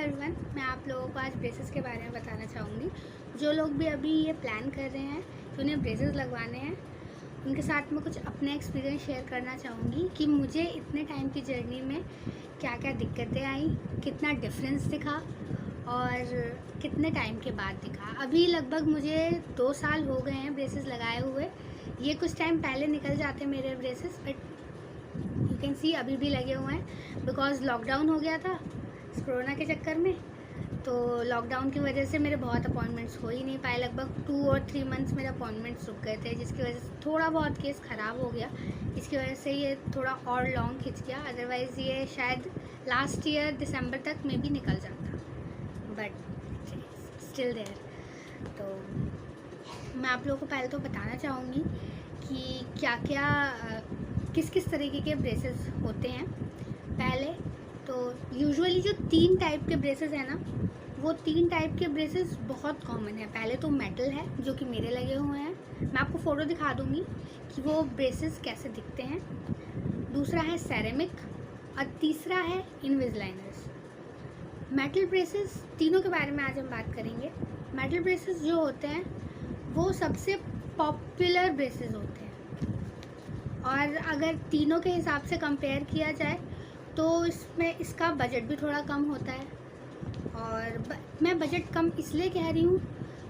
Everyone, मैं आप लोगों को आज ब्रेसेस के बारे में बताना चाहूँगी। जो लोग भी अभी ये प्लान कर रहे हैं कि उन्हें ब्रेसेस लगवाने हैं, उनके साथ में कुछ अपने एक्सपीरियंस शेयर करना चाहूँगी कि मुझे इतने टाइम की जर्नी में क्या क्या दिक्कतें आई, कितना डिफरेंस दिखा और कितने टाइम के बाद दिखा। अभी लगभग मुझे 2 साल हो गए हैं ब्रेसेस लगाए हुए। ये कुछ टाइम पहले निकल जाते मेरे braces, but you can see अभी भी लगे हुए हैं बिकॉज लॉकडाउन हो गया था इस कोरोना के चक्कर में। तो लॉकडाउन की वजह से मेरे बहुत अपॉइंटमेंट्स हो ही नहीं पाए। लगभग 2 और 3 मंथ्स मेरे अपॉइंटमेंट्स रुक गए थे, जिसकी वजह से थोड़ा बहुत केस ख़राब हो गया। इसकी वजह से ये थोड़ा और लॉन्ग खिंच गया, अदरवाइज़ ये शायद लास्ट ईयर दिसंबर तक में भी निकल जाता, बट स्टिल देयर। तो मैं आप लोगों को पहले तो बताना चाहूँगी कि क्या क्या किस किस तरीके के ब्रेसेस होते हैं। पहले तो यूजुअली जो 3 टाइप के ब्रेसेस हैं ना, वो 3 टाइप के ब्रेसेस बहुत कॉमन है। पहले तो मेटल है, जो कि मेरे लगे हुए हैं। मैं आपको फ़ोटो दिखा दूँगी कि वो ब्रेसेस कैसे दिखते हैं। दूसरा है सेरेमिक और तीसरा है इनविजिलाइनर्स। मेटल ब्रेसेस तीनों के बारे में आज हम बात करेंगे। मेटल ब्रेसेस जो होते हैं वो सबसे पॉपुलर ब्रेसेस होते हैं, और अगर तीनों के हिसाब से कंपेयर किया जाए तो इसमें इसका बजट भी थोड़ा कम होता है। और मैं बजट कम इसलिए कह रही हूँ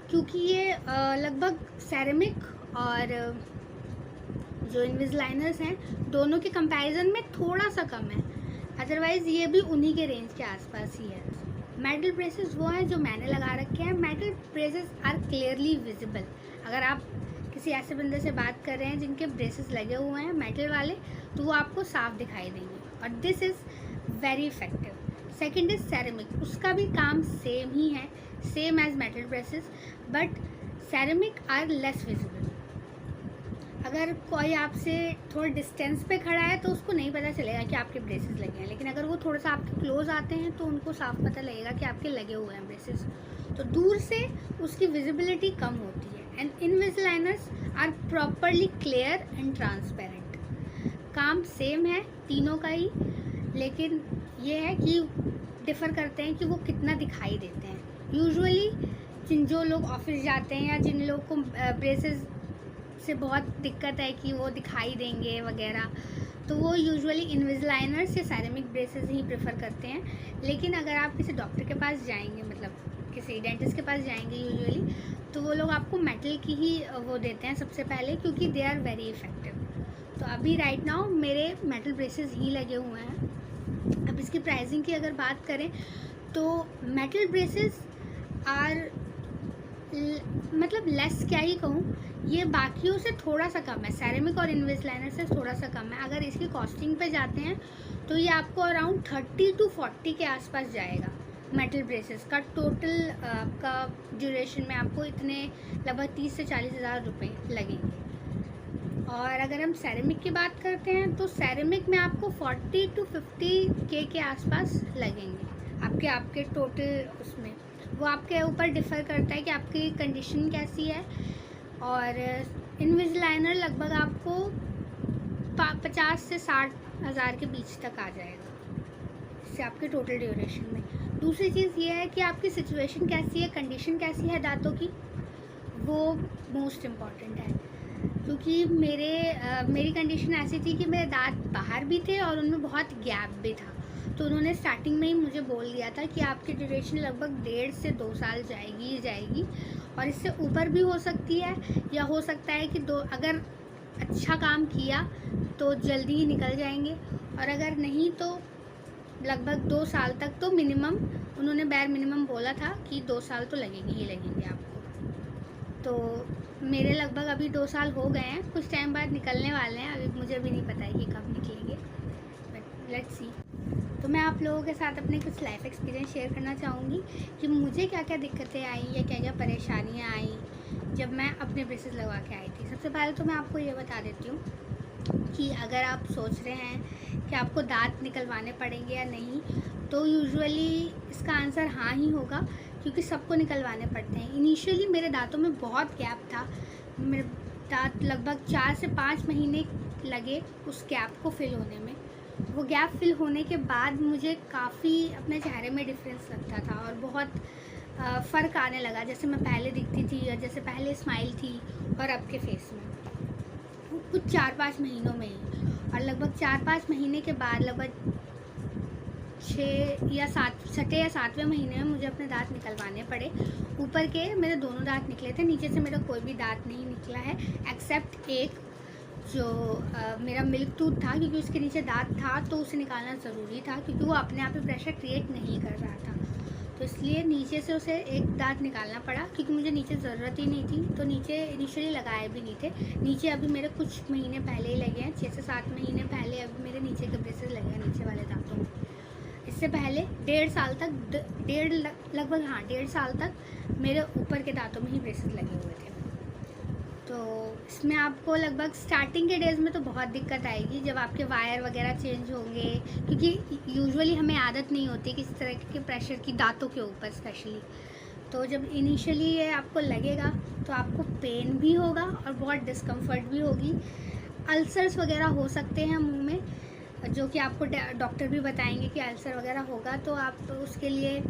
क्योंकि ये लगभग सेरेमिक और जो इनविजिलाइनर्स हैं दोनों के कंपैरिजन में थोड़ा सा कम है, अदरवाइज़ ये भी उन्हीं के रेंज के आसपास ही है। मेटल ब्रेसेस वो हैं जो मैंने लगा रखे हैं। Metal braces are clearly visible. अगर आप किसी ऐसे बंदे से बात कर रहे हैं जिनके ब्रेसेस लगे हुए हैं मेटल वाले, तो वो आपको साफ दिखाई देंगे, और this is very effective. Second is ceramic. उसका भी काम सेम ही है, same as metal braces, but ceramic are less visible. अगर कोई आपसे थोड़ा डिस्टेंस पे खड़ा है तो उसको नहीं पता चलेगा कि आपके ब्रेसेस लगे हैं, लेकिन अगर वो थोड़ा सा आपके क्लोज आते हैं तो उनको साफ पता लगेगा कि आपके लगे हुए हैं ब्रेसेस। तो दूर से उसकी विजिबिलिटी कम होती है। And Invisaligners are properly clear and transparent. काम सेम है तीनों का ही, लेकिन ये है कि डिफ़र करते हैं कि वो कितना दिखाई देते हैं। यूजुअली जो लोग ऑफिस जाते हैं या जिन लोग को ब्रेसेस से बहुत दिक्कत है कि वो दिखाई देंगे वगैरह, तो वो यूजुअली इनविजिलाइनर्स या सेरेमिक ब्रेसेस ही प्रेफर करते हैं। लेकिन अगर आप किसी डॉक्टर के पास जाएंगे, मतलब किसी डेंटिस्ट के पास जाएंगे यूजुअली, तो वो लोग आपको मेटल की ही वो देते हैं सबसे पहले, क्योंकि दे आर वेरी इफ़ेक्टिव। तो अभी राइट नाउ मेरे मेटल ब्रेसेस ही लगे हुए हैं। अब इसकी प्राइसिंग की अगर बात करें तो मेटल ब्रेसेस आर मतलब लेस, क्या ही कहूँ, ये बाकियों से थोड़ा सा कम है। सेरेमिक और इनविजिलाइनर से थोड़ा सा कम है। अगर इसकी कॉस्टिंग पे जाते हैं तो ये आपको अराउंड 30 to 40 के आसपास जाएगा। मेटल ब्रेसेस का टोटल आपका ड्यूरेशन में आपको इतने लगभग 30 से 40 हज़ार रुपये लगेंगे। और अगर हम सेरेमिक की बात करते हैं तो सेरेमिक में आपको 40 to 50 के आसपास लगेंगे आपके टोटल उसमें। वो आपके ऊपर डिफ़र करता है कि आपकी कंडीशन कैसी है। और इनविजिलाइनर लगभग आपको 50 से 60 हज़ार के बीच तक आ जाएगा, इससे आपके टोटल ड्यूरेशन में। दूसरी चीज़ ये है कि आपकी सिचुएशन कैसी है, कंडीशन कैसी है दांतों की, वो मोस्ट इम्पॉर्टेंट है। क्योंकि मेरी कंडीशन ऐसी थी कि मेरे दांत बाहर भी थे और उनमें बहुत गैप भी था। तो उन्होंने स्टार्टिंग में ही मुझे बोल दिया था कि आपकी ड्यूरेशन लगभग 1.5 से 2 साल जाएगी ही जाएगी, और इससे ऊपर भी हो सकती है, या हो सकता है कि अगर अच्छा काम किया तो जल्दी ही निकल जाएंगे, और अगर नहीं तो लगभग 2 साल तक तो मिनिमम, उन्होंने बैर मिनिमम बोला था कि 2 साल तो लगेंगे ही लगेंगे आपको। तो मेरे लगभग अभी 2 साल हो गए हैं, कुछ टाइम बाद निकलने वाले हैं। अभी मुझे भी नहीं पता है कि कब निकलेंगे, बट लेट्स सी। तो मैं आप लोगों के साथ अपने कुछ लाइफ एक्सपीरियंस शेयर करना चाहूँगी कि मुझे क्या क्या दिक्कतें आई या क्या क्या परेशानियाँ आई जब मैं अपने ब्रेसेस लगवा के आई थी। सबसे पहले तो मैं आपको ये बता देती हूँ कि अगर आप सोच रहे हैं कि आपको दांत निकलवाने पड़ेंगे या नहीं, तो यूजुअली इसका आंसर हाँ ही होगा, क्योंकि सबको निकलवाने पड़ते हैं। इनिशियली मेरे दांतों में बहुत गैप था। मेरे दांत लगभग 4 से 5 महीने लगे उस गैप को फिल होने में। वो गैप फिल होने के बाद मुझे काफ़ी अपने चेहरे में डिफरेंस लगता था और बहुत फ़र्क आने लगा, जैसे मैं पहले दिखती थी और जैसे पहले स्माइल थी और अब के फेस में कुछ 4-5 महीनों में ही। और लगभग 4-5 महीने के बाद लगभग 6 या 7वें महीने में मुझे अपने दांत निकलवाने पड़े। ऊपर के मेरे दोनों दांत निकले थे, नीचे से मेरा कोई भी दांत नहीं निकला है एक्सेप्ट एक जो मेरा मिल्क टूथ था, क्योंकि उसके नीचे दांत था तो उसे निकालना ज़रूरी था, क्योंकि वो अपने आप ही प्रेशर क्रिएट नहीं कर रहा था, तो इसलिए नीचे से उसे एक दांत निकालना पड़ा, क्योंकि मुझे नीचे ज़रूरत ही नहीं थी। तो नीचे इनिशियली लगाए भी नहीं थे। नीचे अभी मेरे कुछ महीने पहले ही लगे हैं, 6 से 7 महीने पहले अभी मेरे नीचे के ब्रेसेस लगे हैं नीचे वाले दांतों में। इससे पहले 1.5 साल तक लगभग 1.5 साल तक मेरे ऊपर के दांतों में ही ब्रेसेस लगे हुए थे। तो इसमें आपको लगभग स्टार्टिंग के डेज़ में तो बहुत दिक्कत आएगी, जब आपके वायर वगैरह चेंज होंगे, क्योंकि यूजुअली हमें आदत नहीं होती किसी तरह के प्रेशर की दांतों के ऊपर स्पेशली। तो जब इनिशियली ये आपको लगेगा तो आपको पेन भी होगा और बहुत डिस्कम्फर्ट भी होगी। अल्सर्स वगैरह हो सकते हैं मुंह में, जो कि आपको डॉक्टर भी बताएंगे कि अल्सर वगैरह होगा, तो आप उसके लिए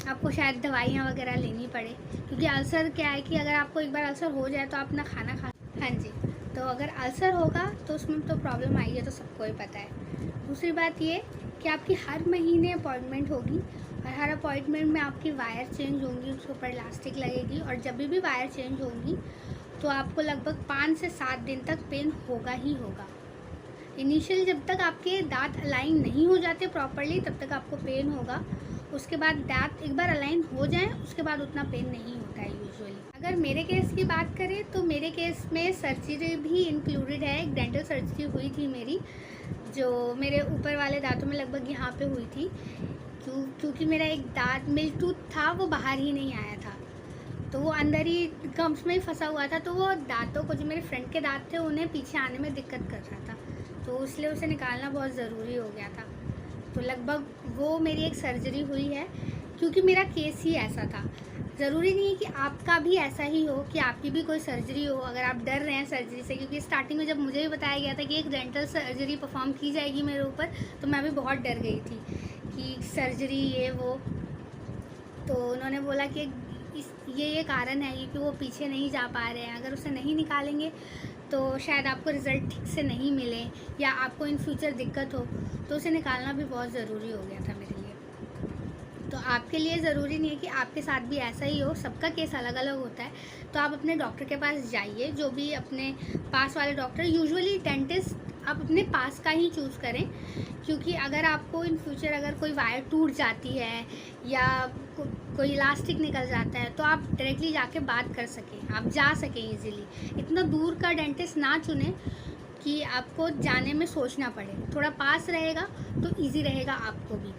आपको शायद दवाइयाँ वगैरह लेनी पड़े, क्योंकि अल्सर क्या है कि अगर आपको एक बार अल्सर हो जाए तो आप ना खाना खा। हाँ जी, तो अगर अल्सर होगा तो उसमें तो प्रॉब्लम आई है, तो सबको ही पता है। दूसरी बात ये कि आपकी हर महीने अपॉइंटमेंट होगी और हर अपॉइंटमेंट में आपकी वायर चेंज होंगी, उसके ऊपर इलास्टिक लगेगी, और जब भी वायर चेंज होंगी तो आपको लगभग 5 से 7 दिन तक पेन होगा ही होगा। इनिशियल जब तक आपके दांत अलाइन नहीं हो जाते प्रॉपरली तब तक आपको पेन होगा। उसके बाद दांत एक बार अलाइन हो जाएं उसके बाद उतना पेन नहीं होता है यूजुअली। अगर मेरे केस की बात करें तो मेरे केस में सर्जरी भी इंक्लूडेड है। एक डेंटल सर्जरी हुई थी मेरी, जो मेरे ऊपर वाले दांतों में लगभग यहाँ पे हुई थी, क्योंकि मेरा एक दांत मिल्क टूथ था, वो बाहर ही नहीं आया था, तो वो अंदर ही गम्स में ही फंसा हुआ था। तो वो दांतों को, जो मेरे फ्रंट के दांत थे, उन्हें पीछे आने में दिक्कत कर रहा था, तो इसलिए उसे निकालना बहुत ज़रूरी हो गया था। तो लगभग वो मेरी एक सर्जरी हुई है, क्योंकि मेरा केस ही ऐसा था। ज़रूरी नहीं है कि आपका भी ऐसा ही हो, कि आपकी भी कोई सर्जरी हो अगर आप डर रहे हैं सर्जरी से, क्योंकि स्टार्टिंग में जब मुझे भी बताया गया था कि एक डेंटल सर्जरी परफॉर्म की जाएगी मेरे ऊपर, तो मैं भी बहुत डर गई थी कि सर्जरी ये वो। तो उन्होंने बोला कि ये कारण है कि वो पीछे नहीं जा पा रहे हैं, अगर उसे नहीं निकालेंगे तो शायद आपको रिज़ल्ट ठीक से नहीं मिले या आपको इन फ्यूचर दिक्कत हो, तो उसे निकालना भी बहुत ज़रूरी हो गया था मेरे लिए। तो आपके लिए ज़रूरी नहीं है कि आपके साथ भी ऐसा ही हो, सबका केस अलग अलग होता है। तो आप अपने डॉक्टर के पास जाइए, जो भी अपने पास वाले डॉक्टर, यूजुअली डेंटिस्ट आप अपने पास का ही चूज़ करें, क्योंकि अगर आपको इन फ्यूचर अगर कोई वायर टूट जाती है या कोई इलास्टिक निकल जाता है तो आप डायरेक्टली जाके बात कर सकें, आप जा सकें इजीली। इतना दूर का डेंटिस्ट ना चुनें कि आपको जाने में सोचना पड़े, थोड़ा पास रहेगा तो इजी रहेगा आपको भी।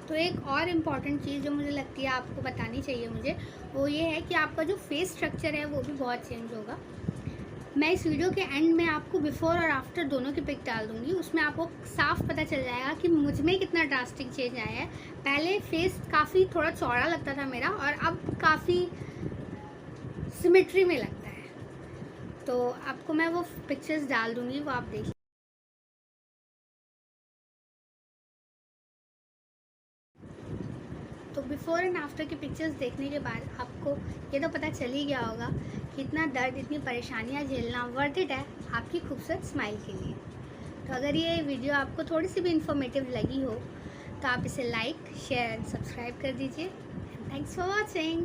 तो एक और इम्पॉर्टेंट चीज़ जो मुझे लगती है आपको बतानी चाहिए मुझे, वो ये है कि आपका जो फेस स्ट्रक्चर है वो भी बहुत चेंज होगा। मैं इस वीडियो के एंड में आपको बिफ़ोर और आफ्टर दोनों की पिक डाल दूँगी, उसमें आपको साफ पता चल जाएगा कि मुझ में कितना ड्रास्टिक चेंज आया है। पहले फेस काफ़ी थोड़ा चौड़ा लगता था मेरा, और अब काफ़ी सिमेट्री में लगता है। तो आपको मैं वो पिक्चर्स डाल दूँगी, वो आप देख। तो बिफ़ोर एंड आफ्टर की पिक्चर्स देखने के बाद आपको ये तो पता चल ही गया होगा कि इतना दर्द, इतनी परेशानियां झेलना वर्थ इट है आपकी खूबसूरत स्माइल के लिए। तो अगर ये वीडियो आपको थोड़ी सी भी इंफॉर्मेटिव लगी हो तो आप इसे लाइक, शेयर एंड सब्सक्राइब कर दीजिए। Thanks for watching.